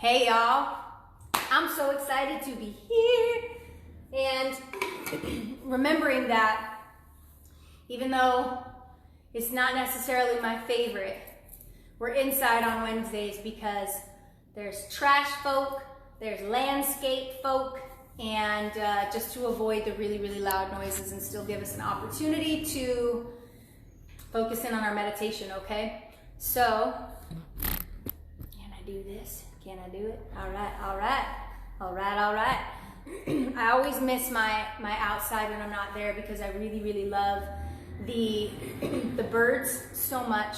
Hey y'all, I'm so excited to be here and remembering that even though it's not necessarily my favorite, we're inside on Wednesdays because there's trash folk, there's landscape folk, and just to avoid the really, really loud noises and still give us an opportunity to focus in on our meditation, okay? So, can I do this? Can I do it? All right, all right, all right, all right. I always miss my outside when I'm not there because I really, really love the birds so much.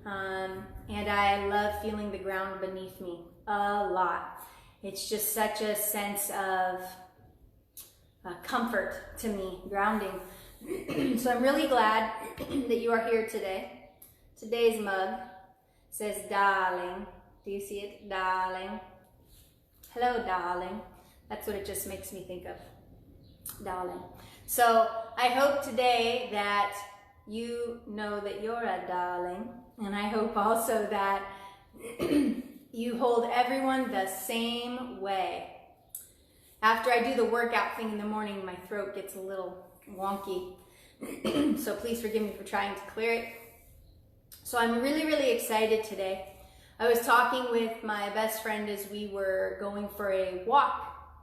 And I love feeling the ground beneath me a lot. It's just such a sense of comfort to me, grounding. So I'm really glad that you are here today. Today's mug says darling. Do you see it? Darling. Hello, darling. That's what it just makes me think of. Darling. So I hope today that you know that you're a darling. And I hope also that you hold everyone the same way. After I do the workout thing in the morning, my throat gets a little wonky. So please forgive me for trying to clear it. So I'm really, really excited today. I was talking with my best friend as we were going for a walk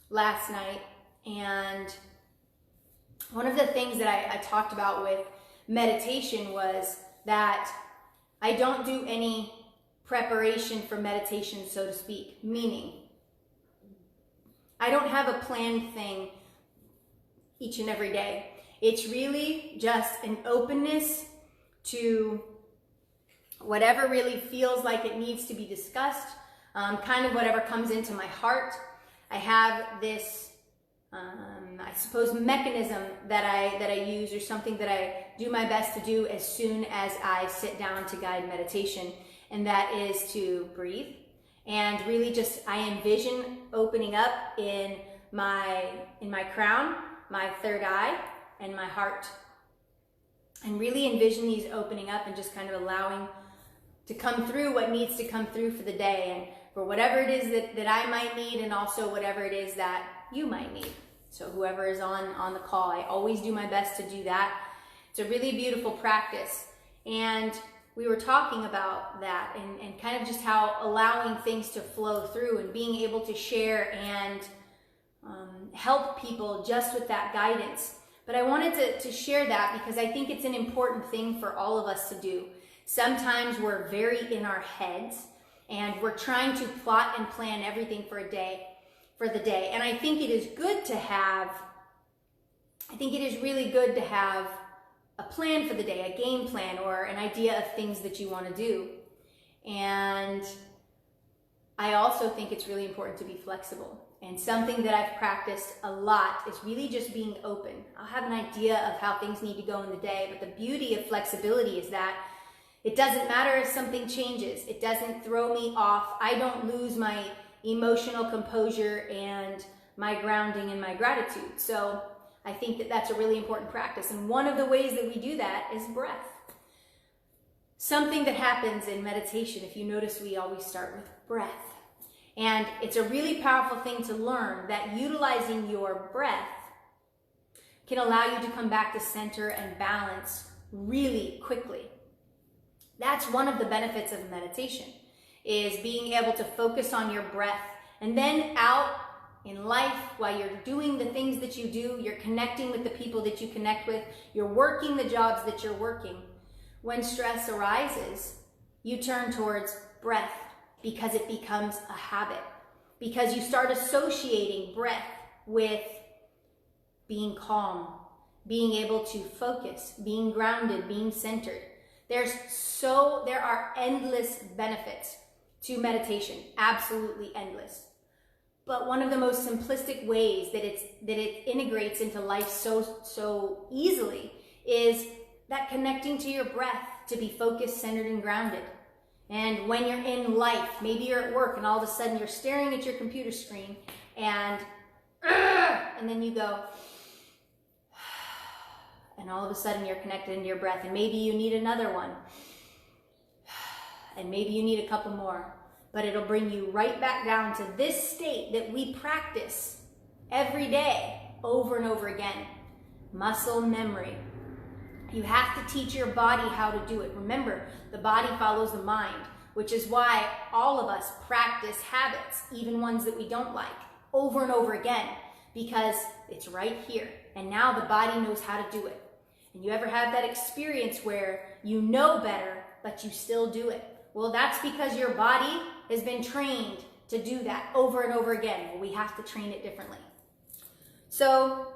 last night. And one of the things that I talked about with meditation was that I don't do any preparation for meditation, so to speak, meaning I don't have a planned thing each and every day. It's really just an openness to whatever really feels like it needs to be discussed, kind of whatever comes into my heart. I have this I suppose mechanism that I use, or something that I do my best to do as soon as I sit down to guide meditation, and that is to breathe and really just I envision opening up in my crown, my third eye, and my heart, and really envision these opening up and just kind of allowing to come through what needs to come through for the day and for whatever it is that I might need, and also whatever it is that you might need. So whoever is on the call, I always do my best to do that. It's a really beautiful practice. And we were talking about that and kind of just how allowing things to flow through and being able to share and help people just with that guidance. But I wanted to share that because I think it's an important thing for all of us to do. Sometimes we're very in our heads and we're trying to plot and plan everything for the day. And I think it is good to have, I think it is really good to have a plan for the day, a game plan, or an idea of things that you want to do. And I also think it's really important to be flexible. And something that I've practiced a lot is really just being open. I'll have an idea of how things need to go in the day, but the beauty of flexibility is that it doesn't matter if something changes. It doesn't throw me off. I don't lose my emotional composure and my grounding and my gratitude. So I think that that's a really important practice. And one of the ways that we do that is breath. Something that happens in meditation, if you notice, we always start with breath. And it's a really powerful thing to learn that utilizing your breath can allow you to come back to center and balance really quickly. That's one of the benefits of meditation, is being able to focus on your breath. And then out in life, while you're doing the things that you do, you're connecting with the people that you connect with, you're working the jobs that you're working. When stress arises, you turn towards breath because it becomes a habit. Because you start associating breath with being calm, being able to focus, being grounded, being centered. There are endless benefits to meditation, absolutely endless. But one of the most simplistic ways that it integrates into life so easily is that connecting to your breath to be focused, centered, and grounded. And when you're in life, maybe you're at work and all of a sudden you're staring at your computer screen and then you go, and all of a sudden you're connected into your breath, and maybe you need another one, and maybe you need a couple more. but it'll bring you right back down to this state that we practice every day over and over again. Muscle memory. You have to teach your body how to do it. Remember, the body follows the mind, which is why all of us practice habits, even ones that we don't like, over and over again, because it's right here. And now the body knows how to do it. And you ever have that experience where you know better, but you still do it? Well, that's because your body has been trained to do that over and over again. Well, we have to train it differently. So,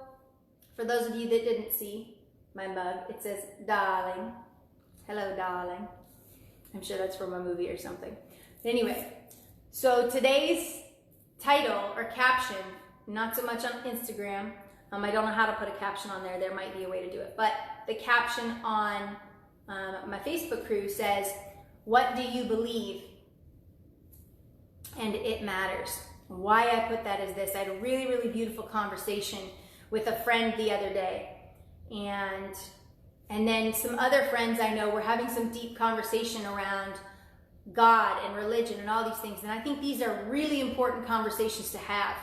for those of you that didn't see my mug, it says, darling. Hello, darling. I'm sure that's from a movie or something. Anyway, so today's title or caption, not so much on Instagram. I don't know how to put a caption on there. There might be a way to do it. But the caption on my Facebook crew says, what do you believe? And it matters. Why I put that is this. I had a really, really beautiful conversation with a friend the other day. And then some other friends I know were having some deep conversation around God and religion and all these things. And I think these are really important conversations to have.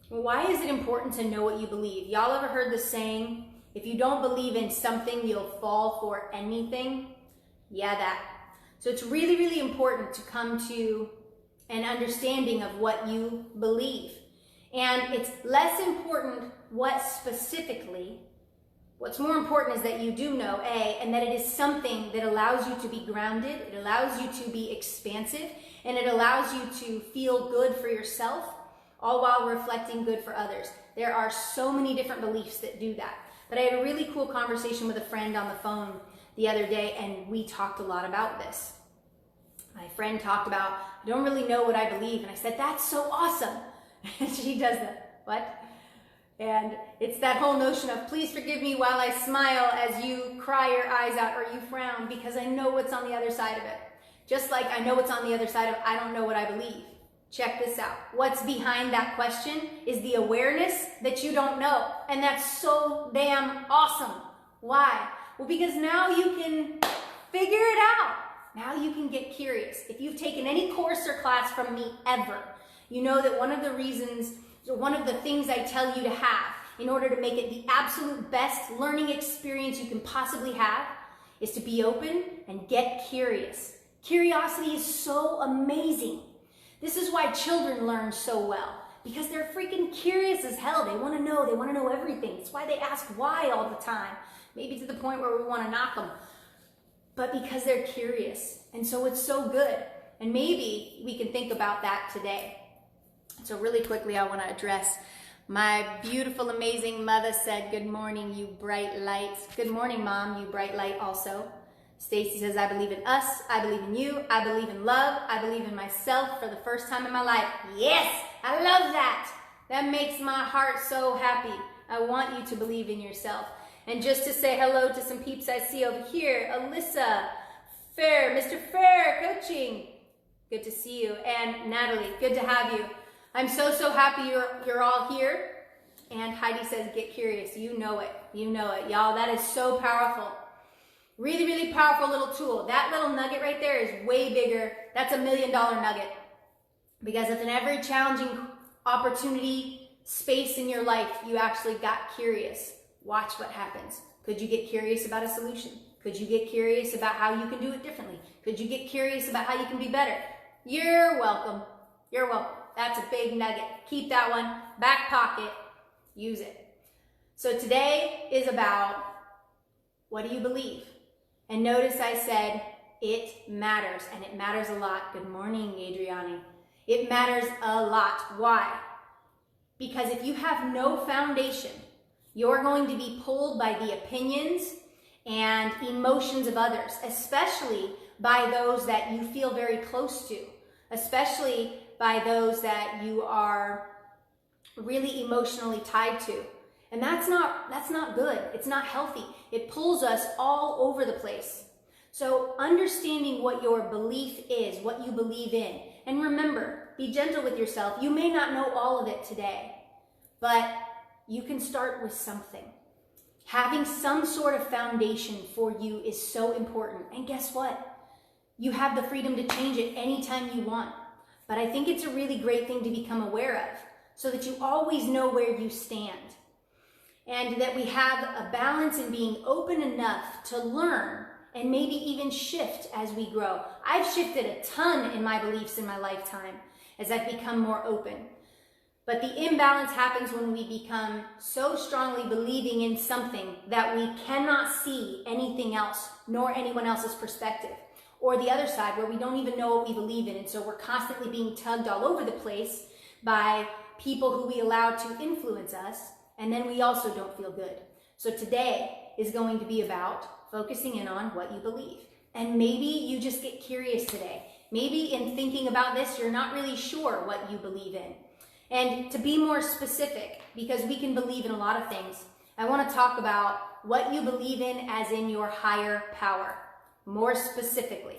Why is it important to know what you believe? Y'all ever heard the saying, if you don't believe in something, you'll fall for anything? Yeah, that. So it's really, really important to come to an understanding of what you believe. And it's less important what specifically. What's more important is that you do know, and that it is something that allows you to be grounded, it allows you to be expansive, and it allows you to feel good for yourself, all while reflecting good for others. There are so many different beliefs that do that. But I had a really cool conversation with a friend on the phone the other day, and we talked a lot about this. My friend talked about, I don't really know what I believe, and I said, that's so awesome. And she does that, what? And it's that whole notion of, please forgive me while I smile as you cry your eyes out or you frown, because I know what's on the other side of it. Just like I know what's on the other side of, I don't know what I believe. Check this out. What's behind that question is the awareness that you don't know. And that's so damn awesome. Why? Well, because now you can figure it out. Now you can get curious. If you've taken any course or class from me ever, you know that one of the reasons, one of the things I tell you to have in order to make it the absolute best learning experience you can possibly have is to be open and get curious. Curiosity is so amazing. This is why children learn so well, because they're freaking curious as hell. They want to know everything. It's why they ask why all the time, maybe to the point where we want to knock them. But because they're curious, and so it's so good. And maybe we can think about that today. So really quickly, I want to address my beautiful, amazing mother said, good morning, you bright lights. Good morning, Mom, you bright light also. Stacy says, I believe in us, I believe in you, I believe in love, I believe in myself for the first time in my life. Yes, I love that. That makes my heart so happy. I want you to believe in yourself. And just to say hello to some peeps I see over here, Alyssa, Fair, Mr. Fair, coaching. Good to see you. And Natalie, good to have you. I'm so happy you're all here. And Heidi says, get curious. You know it. You know it. Y'all, that is so powerful. Really, really powerful little tool. That little nugget right there is way bigger. That's $1 million nugget. Because if in every challenging opportunity space in your life, you actually got curious, watch what happens. Could you get curious about a solution? Could you get curious about how you can do it differently? Could you get curious about how you can be better? You're welcome. You're welcome. That's a big nugget. Keep that one. Back pocket. Use it. So today is about, what do you believe? And notice I said, it matters, and it matters a lot. Good morning, Adriani. It matters a lot. Why? Because if you have no foundation, you're going to be pulled by the opinions and emotions of others, especially by those that you feel very close to, especially by those that you are really emotionally tied to. And that's not good. It's not healthy. It pulls us all over the place. So understanding what your belief is, what you believe in, and remember, be gentle with yourself. You may not know all of it today, but you can start with something. Having some sort of foundation for you is so important. And guess what? You have the freedom to change it anytime you want. But I think it's a really great thing to become aware of so that you always know where you stand. And that we have a balance in being open enough to learn and maybe even shift as we grow. I've shifted a ton in my beliefs in my lifetime as I've become more open. But the imbalance happens when we become so strongly believing in something that we cannot see anything else, nor anyone else's perspective. Or the other side, where we don't even know what we believe in, and so we're constantly being tugged all over the place by people who we allow to influence us, and then we also don't feel good. So today is going to be about focusing in on what you believe. And maybe you just get curious today. Maybe in thinking about this, you're not really sure what you believe in. And to be more specific, because we can believe in a lot of things, I want to talk about what you believe in as in your higher power. More specifically,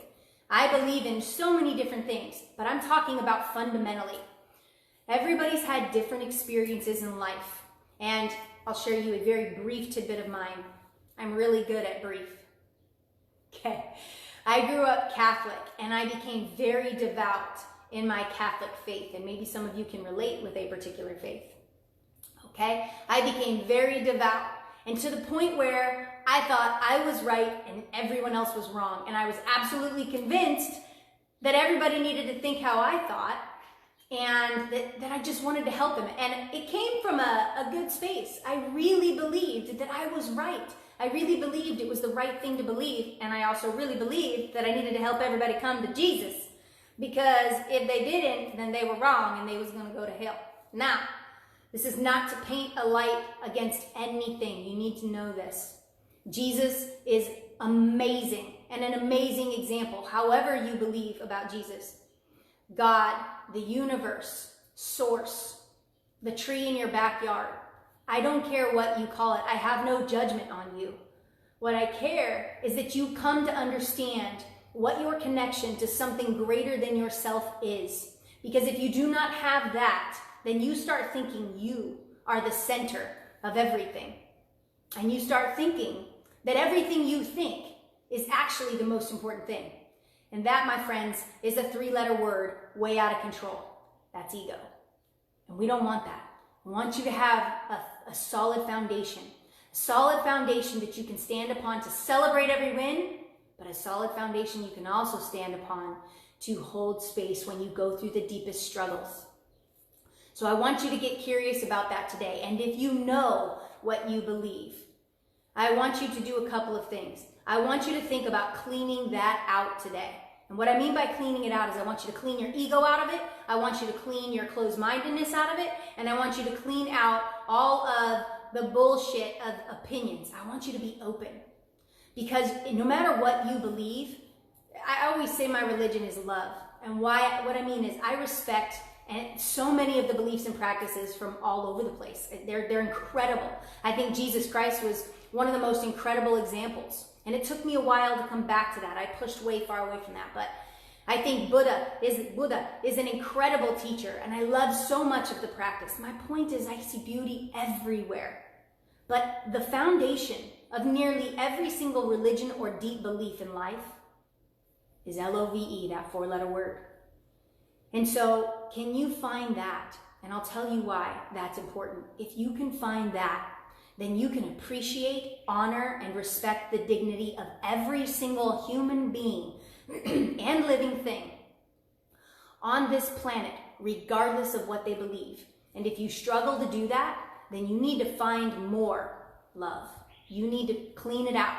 I believe in so many different things, but I'm talking about fundamentally. Everybody's had different experiences in life, and I'll share you a very brief tidbit of mine. I'm really good at brief. Okay. I grew up Catholic, and I became very devout in my Catholic faith, and maybe some of you can relate with a particular faith. Okay? I became very devout, and to the point where I thought I was right and everyone else was wrong, and I was absolutely convinced that everybody needed to think how I thought, and that I just wanted to help them. And it came from a good space. I really believed that I was right. I really believed it was the right thing to believe, and I also really believed that I needed to help everybody come to Jesus. Because if they didn't, then they were wrong and they was going to go to hell. Now, this is not to paint a light against anything. You need to know this. Jesus is amazing and an amazing example, however you believe about Jesus. God, the universe, source, the tree in your backyard. I don't care what you call it. I have no judgment on you. What I care is that you come to understand what your connection to something greater than yourself is. Because if you do not have that, then you start thinking you are the center of everything. And you start thinking that everything you think is actually the most important thing. And that, my friends, is a 3-letter word, way out of control. That's ego. And we don't want that. We want you to have a solid foundation. A solid foundation that you can stand upon to celebrate every win, but a solid foundation you can also stand upon to hold space when you go through the deepest struggles. So I want you to get curious about that today. And if you know what you believe, I want you to do a couple of things. I want you to think about cleaning that out today. And what I mean by cleaning it out is I want you to clean your ego out of it. I want you to clean your closed-mindedness out of it. And I want you to clean out all of the bullshit of opinions. I want you to be open. Because no matter what you believe, I always say my religion is love. And what I mean is I respect and so many of the beliefs and practices from all over the place. They're incredible. I think Jesus Christ was one of the most incredible examples. And it took me a while to come back to that. I pushed way far away from that. But I think Buddha is an incredible teacher. And I love so much of the practice. My point is I see beauty everywhere. But the foundation of nearly every single religion or deep belief in life is L-O-V-E, that 4-letter word. And so, can you find that? And I'll tell you why that's important. If you can find that, then you can appreciate, honor, and respect the dignity of every single human being and living thing on this planet, regardless of what they believe. And if you struggle to do that, then you need to find more love. You need to clean it out,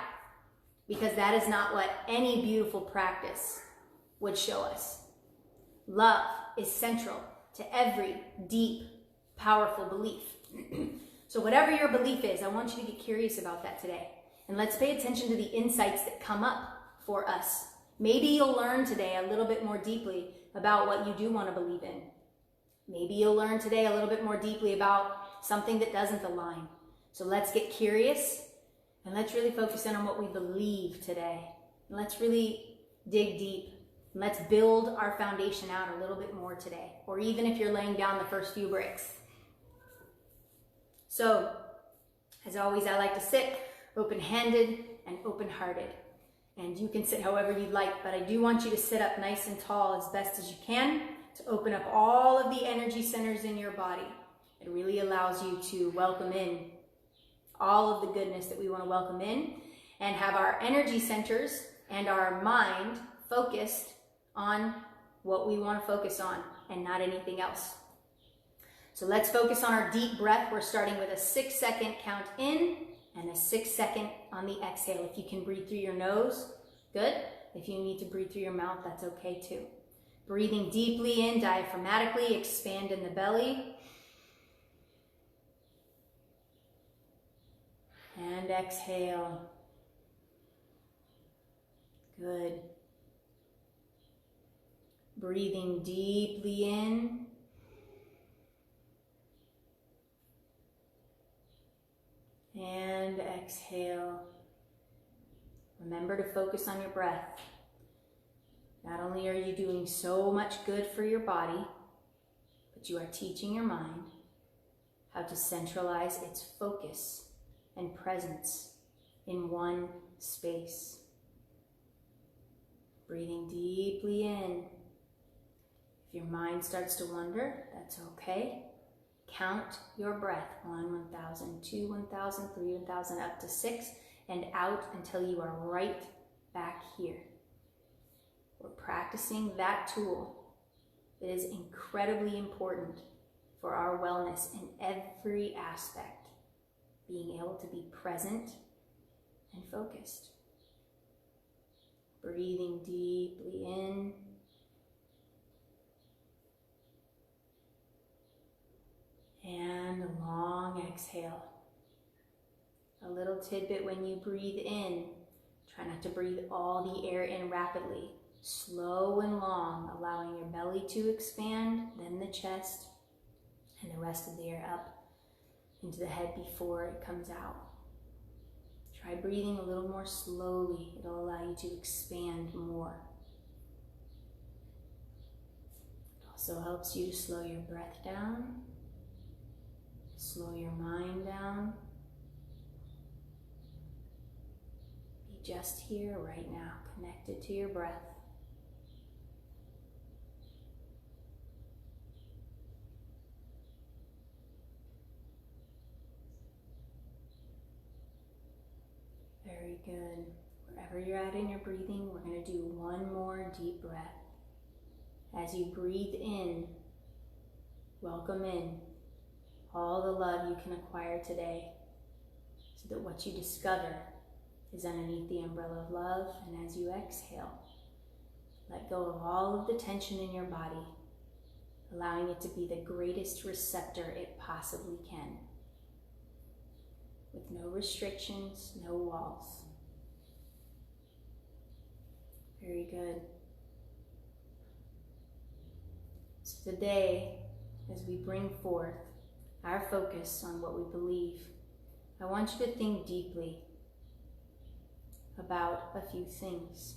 because that is not what any beautiful practice would show us. Love is central to every deep, powerful belief. So whatever your belief is, I want you to get curious about that today. And let's pay attention to the insights that come up for us. Maybe you'll learn today a little bit more deeply about what you do want to believe in. Maybe you'll learn today a little bit more deeply about something that doesn't align. So let's get curious and let's really focus in on what we believe today. And let's really dig deep. And let's build our foundation out a little bit more today, or even if you're laying down the first few bricks. So, as always, I like to sit open-handed and open-hearted. And you can sit however you'd like, but I do want you to sit up nice and tall as best as you can to open up all of the energy centers in your body. It really allows you to welcome in all of the goodness that we want to welcome in and have our energy centers and our mind focused on what we want to focus on and not anything else. So let's focus on our deep breath. We're starting with a 6-second count in and a 6-second on the exhale. If you can breathe through your nose, good. If you need to breathe through your mouth, that's okay too. Breathing deeply in, diaphragmatically, expand in the belly. And exhale. Good. Breathing deeply in. And exhale. Remember to focus on your breath. Not only are you doing so much good for your body, but you are teaching your mind how to centralize its focus and presence in one space. Breathing deeply in. If your mind starts to wander, that's okay. Count your breath. 1, 1,000, 2, 1,000, 3, 1,000, up to 6, and out until you are right back here. We're practicing that tool. It is incredibly important for our wellness in every aspect. Being able to be present and focused. Breathing deeply in. And a long exhale. A little tidbit when you breathe in, try not to breathe all the air in rapidly. Slow and long, allowing your belly to expand, then the chest, and the rest of the air up into the head before it comes out. Try breathing a little more slowly. It'll allow you to expand more. It also helps you to slow your breath down. Slow your mind down. Be just here right now, connected to your breath. Very good. Wherever you're at in your breathing, we're going to do one more deep breath. As you breathe in, welcome in all the love you can acquire today, so that what you discover is underneath the umbrella of love. And as you exhale, let go of all of the tension in your body, allowing it to be the greatest receptor it possibly can, with no restrictions, no walls. Very good. So today, as we bring forth our focus on what we believe, I want you to think deeply about a few things.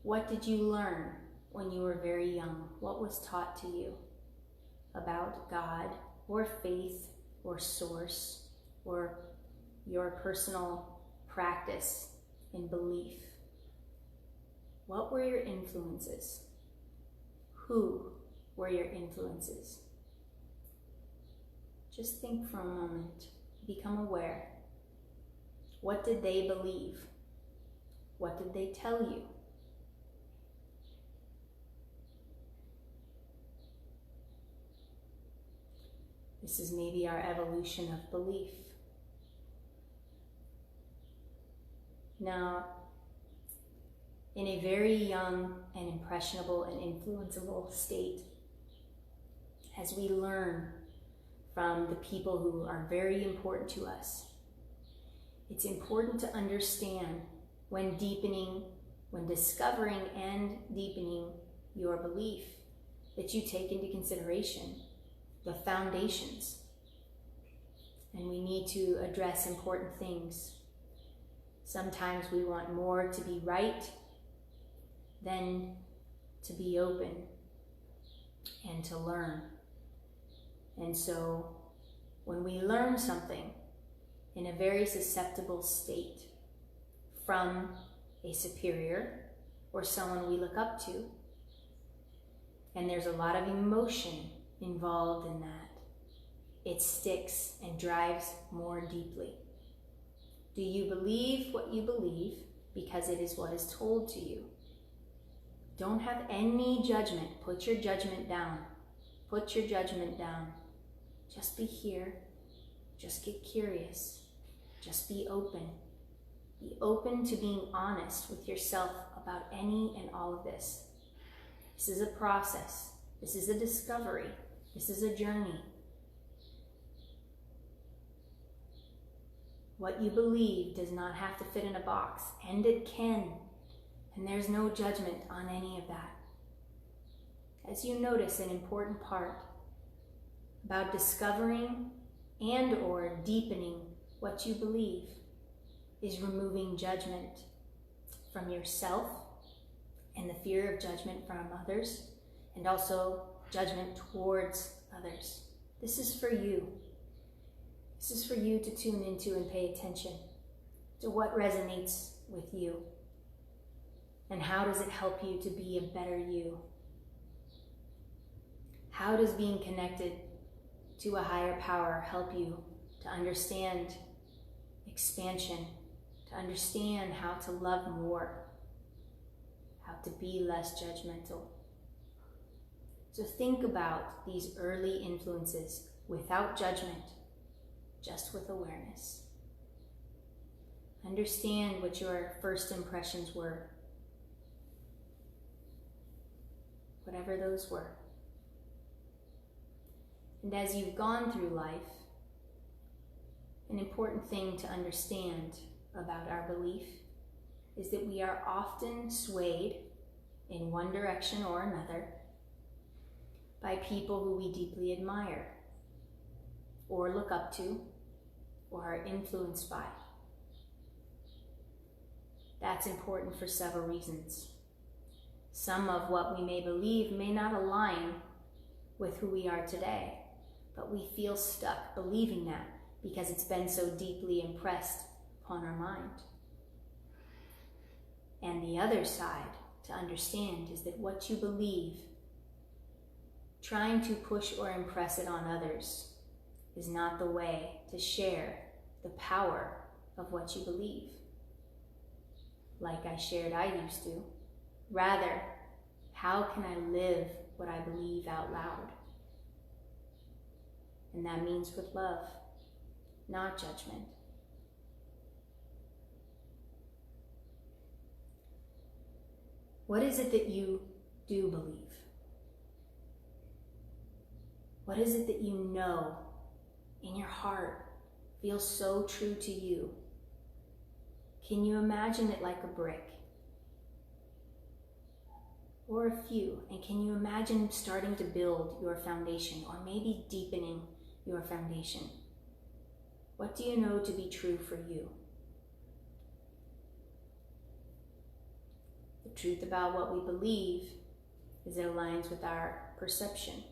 What did you learn when you were very young? What was taught to you about God or faith or source or your personal practice and belief? What were your influences? Who were your influences? Just think for a moment. Become aware. What did they believe? What did they tell you? This is maybe our evolution of belief. Now, in a very young and impressionable and influenceable state, as we learn from the people who are very important to us, it's important to understand when discovering and deepening your belief, that you take into consideration the foundations. And we need to address important things. Sometimes we want more to be right than to be open and to learn. And so when we learn something in a very susceptible state, from a superior or someone we look up to. And there's a lot of emotion involved in that. It sticks and drives more deeply. Do you believe what you believe because it is what is told to you? Don't have any judgment. Put your judgment down. Put your judgment down. Just be here. Just get curious. Just be open. Be open to being honest with yourself about any and all of this. This is a process. This is a discovery. This is a journey. What you believe does not have to fit in a box, and it can. And there's no judgment on any of that. As you notice, an important part about discovering and or deepening what you believe is removing judgment from yourself and the fear of judgment from others, and also judgment towards others. This is for you. This is for you to tune into and pay attention to what resonates with you. And how does it help you to be a better you? How does being connected to a higher power help you to understand expansion, to understand how to love more, how to be less judgmental? So think about these early influences without judgment, just with awareness. Understand what your first impressions were, whatever those were. And as you've gone through life, an important thing to understand about our belief is that we are often swayed in one direction or another by people who we deeply admire, or look up to, or are influenced by. That's important for several reasons. Some of what we may believe may not align with who we are today, but we feel stuck believing that because it's been so deeply impressed upon our mind. And the other side to understand is that what you believe, trying to push or impress it on others, is not the way to share the power of what you believe. Like I shared I used to. Rather, how can I live what I believe out loud? And that means with love, not judgment. What is it that you do believe? What is it that you know in your heart feels so true to you? Can you imagine it like a brick? Or a few, and can you imagine starting to build your foundation, or maybe deepening your foundation? What do you know to be true for you? The truth about what we believe is it aligns with our perception.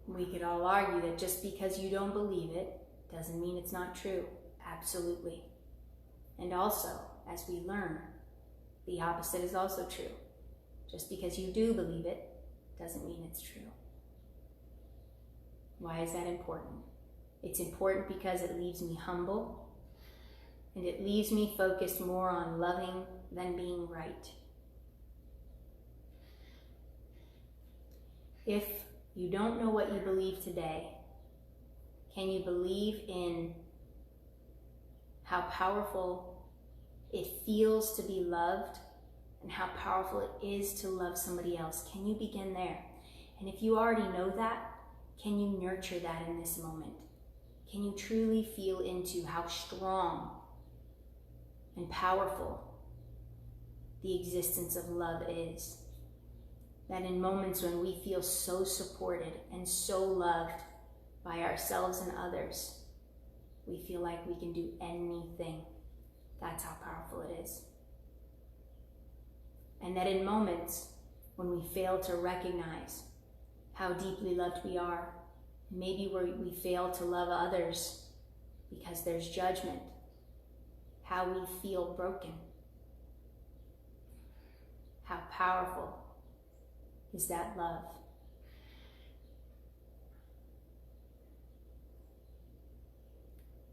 We could all argue that just because you don't believe it doesn't mean it's not true. Absolutely. And also, as we learn, the opposite is also true. Just because you do believe it doesn't mean it's true. Why is that important? It's important because it leaves me humble, and it leaves me focused more on loving than being right. If you don't know what you believe today, can you believe in how powerful it feels to be loved and how powerful it is to love somebody else? Can you begin there? And if you already know that, can you nurture that in this moment? Can you truly feel into how strong and powerful the existence of love is? That in moments when we feel so supported and so loved by ourselves and others, we feel like we can do anything. That's how powerful it is. And that in moments when we fail to recognize how deeply loved we are, maybe we fail to love others because there's judgment, how we feel broken. How powerful is that love?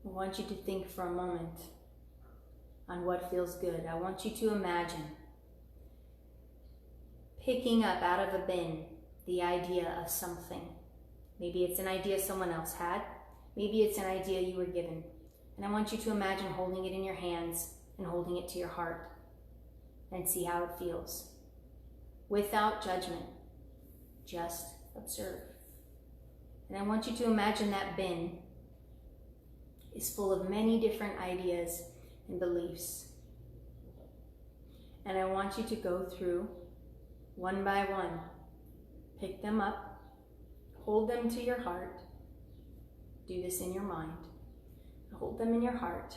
I want you to think for a moment on what feels good. I want you to imagine picking up out of a bin the idea of something. Maybe it's an idea someone else had. Maybe it's an idea you were given. And I want you to imagine holding it in your hands and holding it to your heart and see how it feels. Without judgment, just observe. And I want you to imagine that bin is full of many different ideas and beliefs. And I want you to go through one by one, pick them up, hold them to your heart. Do this in your mind. Hold them in your heart.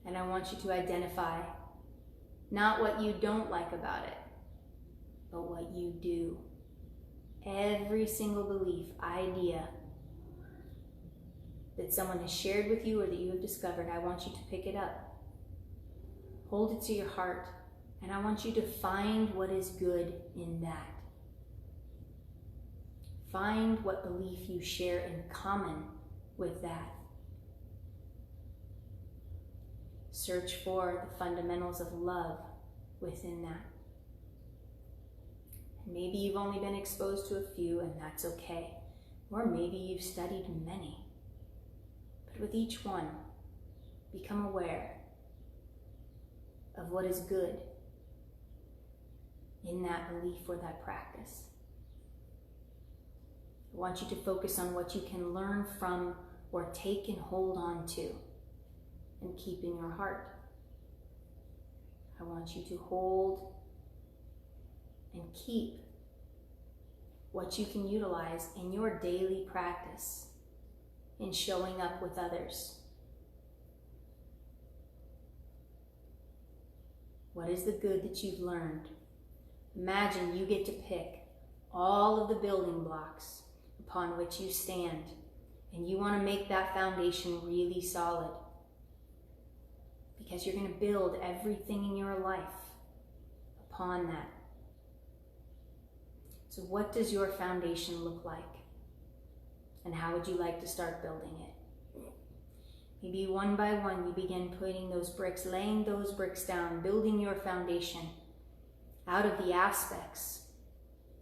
And I want you to identify not what you don't like about it, but what you do. Every single belief, idea that someone has shared with you or that you have discovered, I want you to pick it up. Hold it to your heart, and I want you to find what is good in that. Find what belief you share in common with that. Search for the fundamentals of love within that. And maybe you've only been exposed to a few, and that's okay. Or maybe you've studied many. But with each one, become aware of what is good in that belief or that practice. I want you to focus on what you can learn from or take and hold on to and keep in your heart. I want you to hold and keep what you can utilize in your daily practice in showing up with others. What is the good that you've learned? Imagine you get to pick all of the building blocks upon which you stand, and you want to make that foundation really solid, because you're going to build everything in your life upon that. So what does your foundation look like? And how would you like to start building it? Maybe one by one you begin putting those bricks, laying those bricks down, building your foundation out of the aspects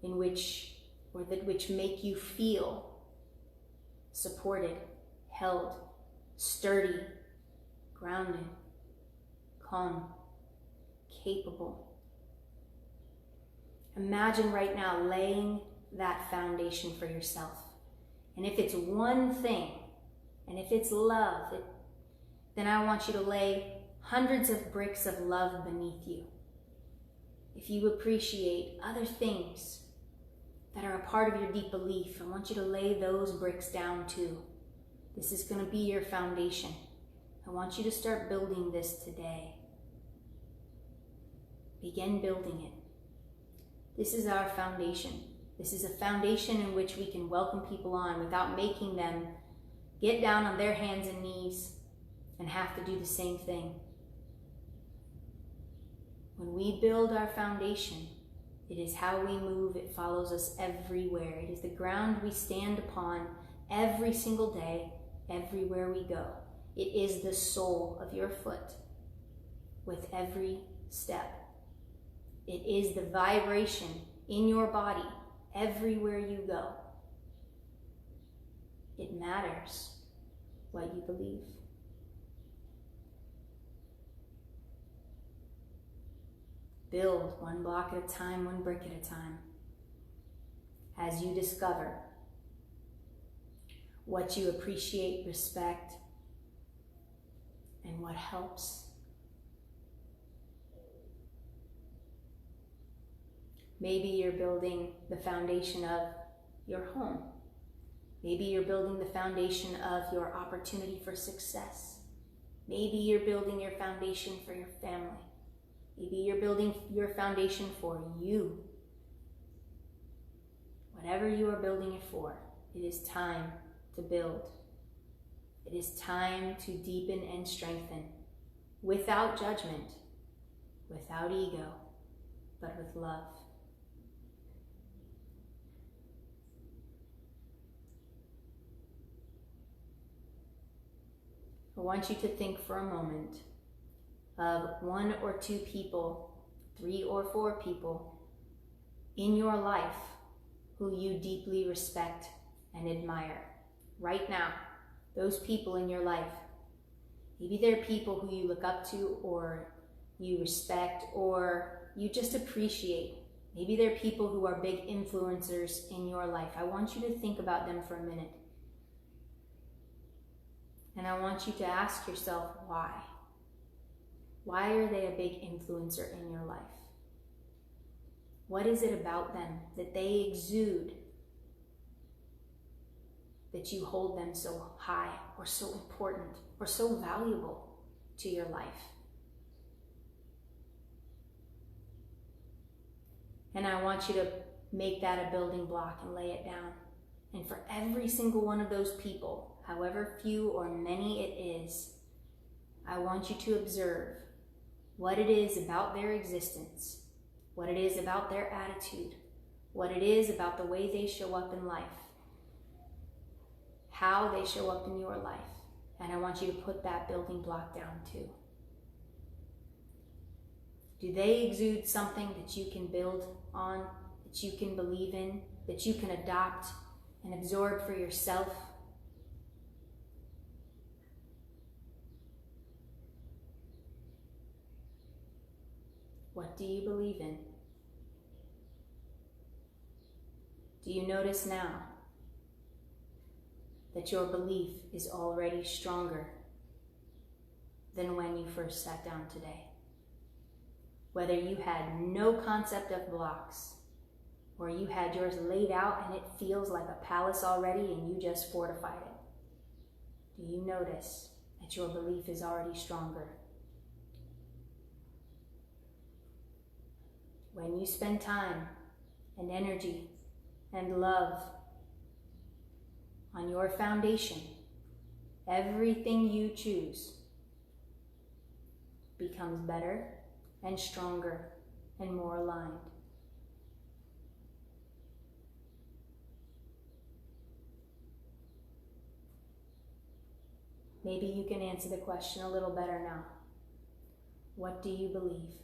in which, or that which make you feel supported, held, sturdy, grounded, calm, capable. Imagine right now laying that foundation for yourself. And if it's one thing, and if it's love, then I want you to lay hundreds of bricks of love beneath you. If you appreciate other things that are a part of your deep belief, I want you to lay those bricks down too. This is going to be your foundation. I want you to start building this today. Begin building it. This is our foundation. This is a foundation in which we can welcome people on without making them get down on their hands and knees and have to do the same thing. When we build our foundation, it is how we move. It follows us everywhere. It is the ground we stand upon every single day, everywhere we go. It is the sole of your foot with every step. It is the vibration in your body everywhere you go. It matters what you believe. Build one block at a time, one brick at a time. As you discover what you appreciate, respect, and what helps. Maybe you're building the foundation of your home. Maybe you're building the foundation of your opportunity for success. Maybe you're building your foundation for your family. Maybe you're building your foundation for you. Whatever you are building it for, it is time to build. It is time to deepen and strengthen without judgment, without ego, but with love. I want you to think for a moment of 1 or 2 people, 3 or 4 people in your life who you deeply respect and admire. Right now, those people in your life. Maybe they're people who you look up to or you respect or you just appreciate. Maybe they're people who are big influencers in your life. I want you to think about them for a minute. And I want you to ask yourself why. Why are they a big influencer in your life? What is it about them that they exude that you hold them so high or so important or so valuable to your life? And I want you to make that a building block and lay it down. And for every single one of those people, however few or many it is, I want you to observe what it is about their existence, what it is about their attitude, what it is about the way they show up in life, how they show up in your life. And I want you to put that building block down too. Do they exude something that you can build on, that you can believe in, that you can adopt and absorb for yourself? What do you believe in? Do you notice now that your belief is already stronger than when you first sat down today? Whether you had no concept of blocks or you had yours laid out and it feels like a palace already and you just fortified it, do you notice that your belief is already stronger? When you spend time and energy and love on your foundation, everything you choose becomes better and stronger and more aligned. Maybe you can answer the question a little better now. What do you believe?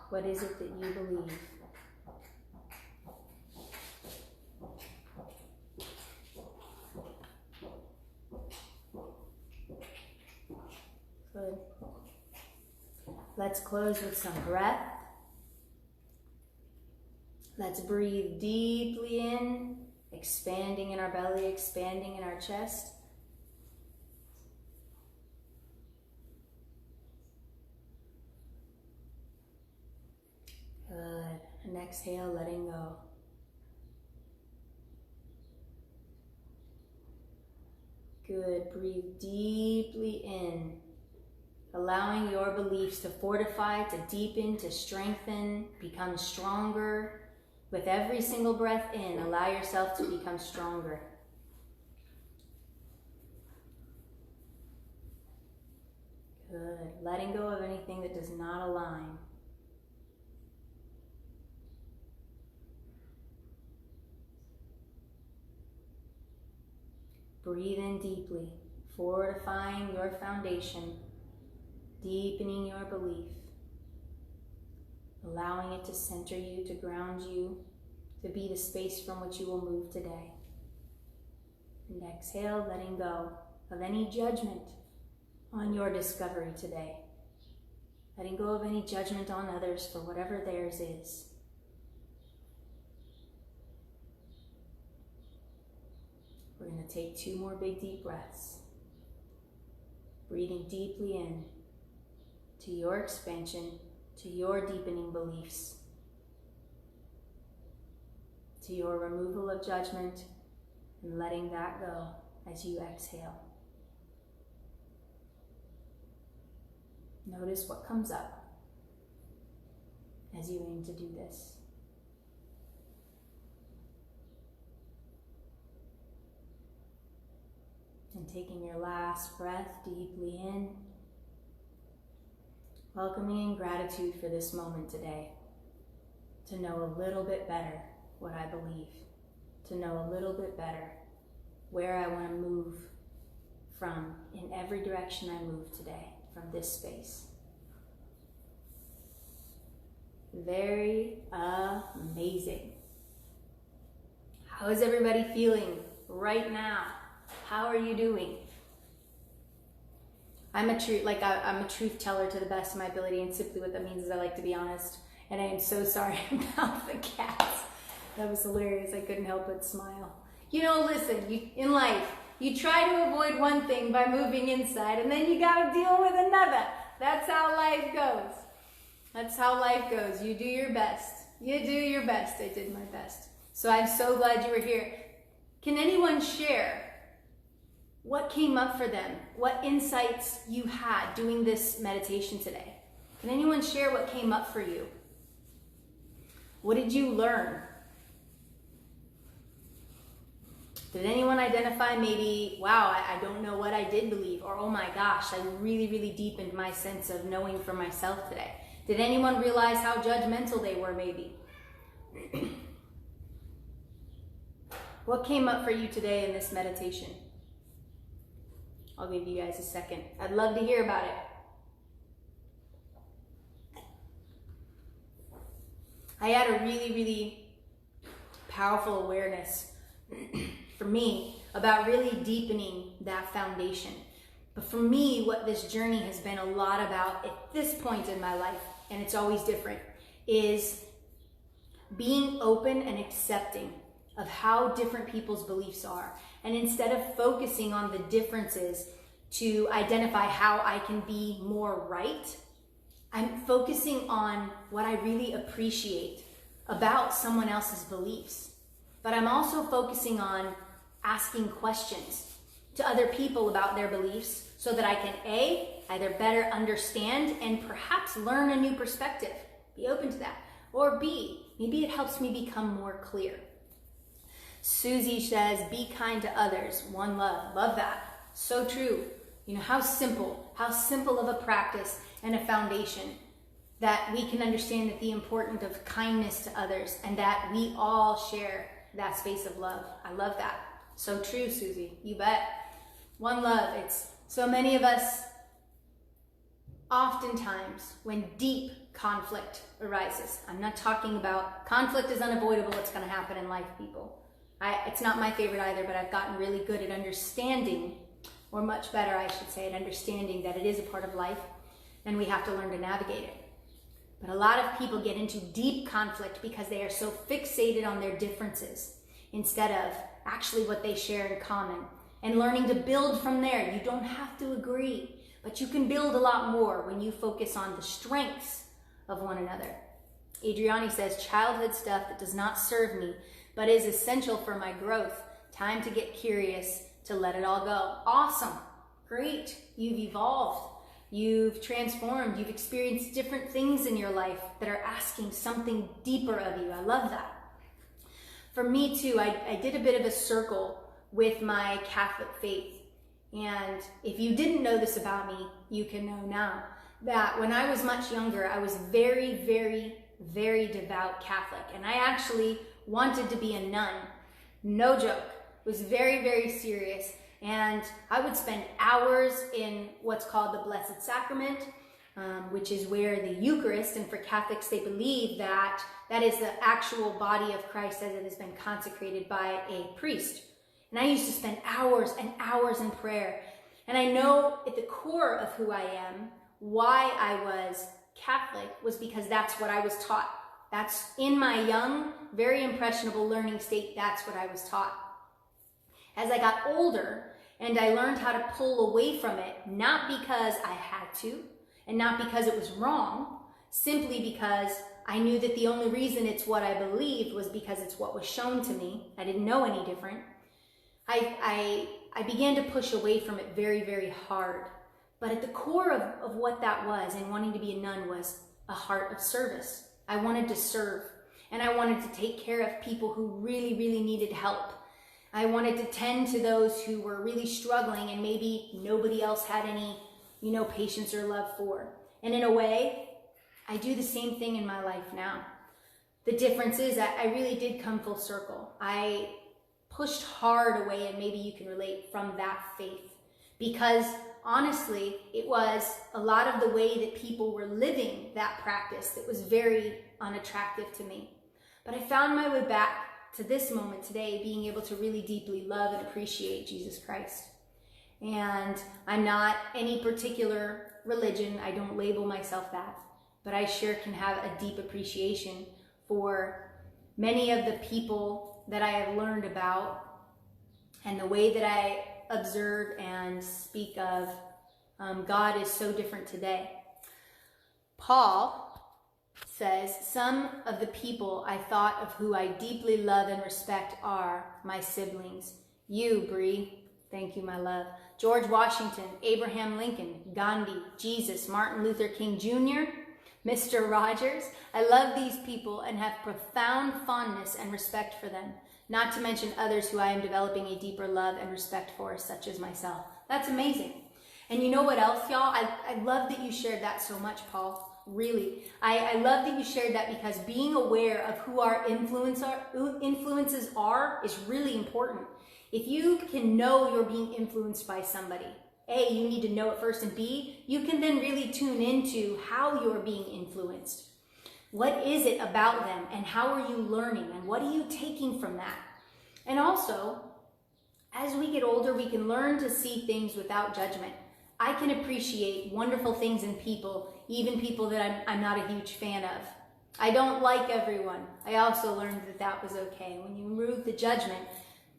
What is it that you believe? Good. Let's close with some breath. Let's breathe deeply in, expanding in our belly, expanding in our chest. Good. And exhale, letting go. Good. Breathe deeply in, allowing your beliefs to fortify, to deepen, to strengthen, become stronger. With every single breath in, allow yourself to become stronger. Good. Letting go of anything that does not align. Breathe in deeply, fortifying your foundation, deepening your belief, allowing it to center you, to ground you, to be the space from which you will move today. And exhale, letting go of any judgment on your discovery today. Letting go of any judgment on others for whatever theirs is. We're going to take 2 more big deep breaths. Breathing deeply in to your expansion, to your deepening beliefs, to your removal of judgment, and letting that go as you exhale. Notice what comes up as you aim to do this. And taking your last breath deeply in, welcoming in gratitude for this moment today, to know a little bit better what I believe, to know a little bit better where I want to move from in every direction I move today from this space. Very amazing. How is everybody feeling right now? How are you doing? I'm a truth teller to the best of my ability, and simply what that means is I like to be honest. And I am so sorry about the cats. That was hilarious. I couldn't help but smile. You know, listen, in life, you try to avoid one thing by moving inside, and then you got to deal with another. That's how life goes. That's how life goes. You do your best. You do your best. I did my best. So I'm so glad you were here. Can anyone share what came up for them? What insights you had doing this meditation today? Can anyone share what came up for you? What did you learn? Did anyone identify maybe, wow, I don't know what I did believe, or oh my gosh, I really, really deepened my sense of knowing for myself today? Did anyone realize how judgmental they were maybe? What came up for you today in this meditation? I'll give you guys a second. I'd love to hear about it. I had a really, really powerful awareness for me about really deepening that foundation. But for me, what this journey has been a lot about at this point in my life, and it's always different, is being open and accepting of how different people's beliefs are. And instead of focusing on the differences to identify how I can be more right, I'm focusing on what I really appreciate about someone else's beliefs. But I'm also focusing on asking questions to other people about their beliefs so that I can A, either better understand and perhaps learn a new perspective, be open to that, or B, maybe it helps me become more clear. Susie says, be kind to others, one love. Love that. So true. You know, how simple of a practice and a foundation that we can understand that the importance of kindness to others and that we all share that space of love. I love that. So true, Susie. You bet. One love. It's so many of us, oftentimes when deep conflict arises, I'm not talking about conflict is unavoidable. It's going to happen in life, people. It's not my favorite either, but I've gotten really good at understanding, or much better, I should say, at understanding that it is a part of life and we have to learn to navigate it. But a lot of people get into deep conflict because they are so fixated on their differences instead of actually what they share in common and learning to build from there. You don't have to agree, but you can build a lot more when you focus on the strengths of one another. Adriani says, childhood stuff that does not serve me but is essential for my growth. Time to get curious, to let it all go. Awesome. Great. You've evolved. You've transformed. You've experienced different things in your life that are asking something deeper of you. I love that. For me too, I did a bit of a circle with my Catholic faith. And if you didn't know this about me, you can know now that when I was much younger, I was very, very, very devout Catholic. And I actually wanted to be a nun. No joke. It was very, very serious. And I would spend hours in what's called the Blessed Sacrament, which is where the Eucharist, and for Catholics, they believe that that is the actual body of Christ as it has been consecrated by a priest. And I used to spend hours and hours in prayer. And I know at the core of who I am, why I was Catholic was because that's what I was taught. That's in my young, very impressionable learning state, that's what I was taught. As I got older and I learned how to pull away from it, not because I had to and not because it was wrong, simply because I knew that the only reason it's what I believed was because it's what was shown to me. I didn't know any different. I began to push away from it very, very hard. But at the core of what that was and wanting to be a nun was a heart of service. I wanted to serve, and I wanted to take care of people who really, really needed help. I wanted to tend to those who were really struggling and maybe nobody else had any, patience or love for. And in a way, I do the same thing in my life now. The difference is that I really did come full circle. I pushed hard away, and maybe you can relate, from that faith. Because honestly, it was a lot of the way that people were living that practice that was very unattractive to me. But I found my way back to this moment today, being able to really deeply love and appreciate Jesus Christ. And I'm not any particular religion. I don't label myself that. But I sure can have a deep appreciation for many of the people that I have learned about and the way that I observe and speak of. God is so different today. Paul says, some of the people I thought of who I deeply love and respect are my siblings. You, Bree, thank you, my love. George Washington, Abraham Lincoln, Gandhi, Jesus, Martin Luther King Jr., Mr. Rogers. I love these people and have profound fondness and respect for them, not to mention others who I am developing a deeper love and respect for, such as myself. That's amazing. And you know what else, y'all? I love that you shared that so much, Paul. Really. I love that you shared that, because being aware of who our influences are is really important. If you can know you're being influenced by somebody, A, you need to know it first, and B, you can then really tune into how you're being influenced. What is it about them, and how are you learning, and what are you taking from that? And also, as we get older, we can learn to see things without judgment. I can appreciate wonderful things in people, even people that I'm not a huge fan of. I don't like everyone. I also learned that that was okay. When you remove the judgment,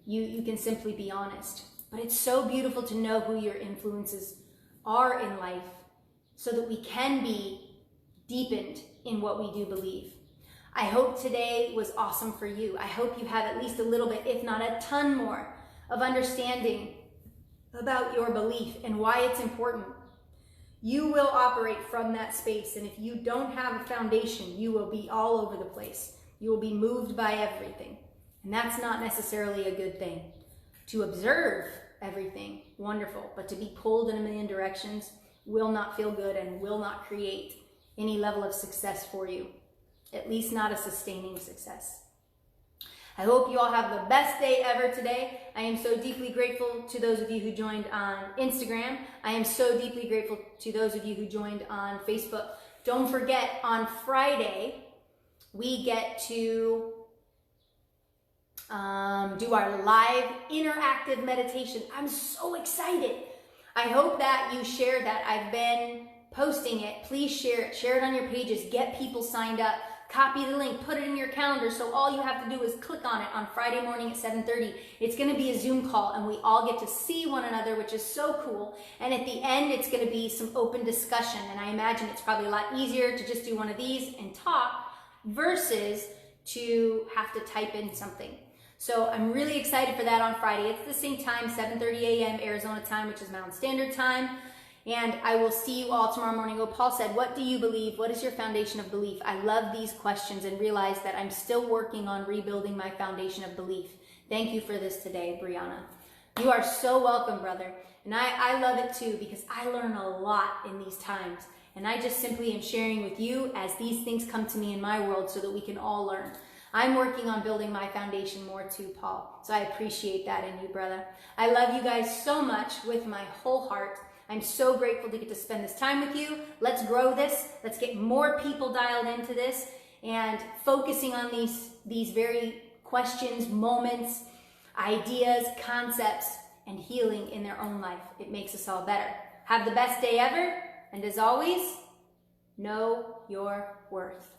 you can simply be honest. But it's so beautiful to know who your influences are in life so that we can be deepened in what we do believe. I hope today was awesome for you. I hope you have at least a little bit, if not a ton more, of understanding about your belief and why it's important. You will operate from that space, and if you don't have a foundation, you will be all over the place. You will be moved by everything, and that's not necessarily a good thing. To observe everything, wonderful, but to be pulled in a million directions will not feel good and will not create any level of success for you, at least not a sustaining success. I hope you all have the best day ever today. I am so deeply grateful to those of you who joined on Instagram. I am so deeply grateful to those of you who joined on Facebook. Don't forget, on Friday, we get to do our live interactive meditation. I'm so excited. I hope that you share that. I've been posting it. Please share it. Share it on your pages. Get people signed up. Copy the link, put it in your calendar, so all you have to do is click on it on Friday morning at 7:30. It's going to be a Zoom call, and we all get to see one another, which is so cool. And at the end, it's going to be some open discussion, and I imagine it's probably a lot easier to just do one of these and talk versus to have to type in something. So I'm really excited for that on Friday. It's the same time, 7:30 a.m. Arizona time, which is Mountain Standard Time. And I will see you all tomorrow morning. Oh, Paul said, what do you believe? What is your foundation of belief? I love these questions and realize that I'm still working on rebuilding my foundation of belief. Thank you for this today, Brianna. You are so welcome, brother. And I love it too, because I learn a lot in these times. And I just simply am sharing with you as these things come to me in my world so that we can all learn. I'm working on building my foundation more too, Paul. So I appreciate that in you, brother. I love you guys so much with my whole heart. I'm so grateful to get to spend this time with you. Let's grow this. Let's get more people dialed into this and focusing on these very questions, moments, ideas, concepts, and healing in their own life. It makes us all better. Have the best day ever. And as always, know your worth.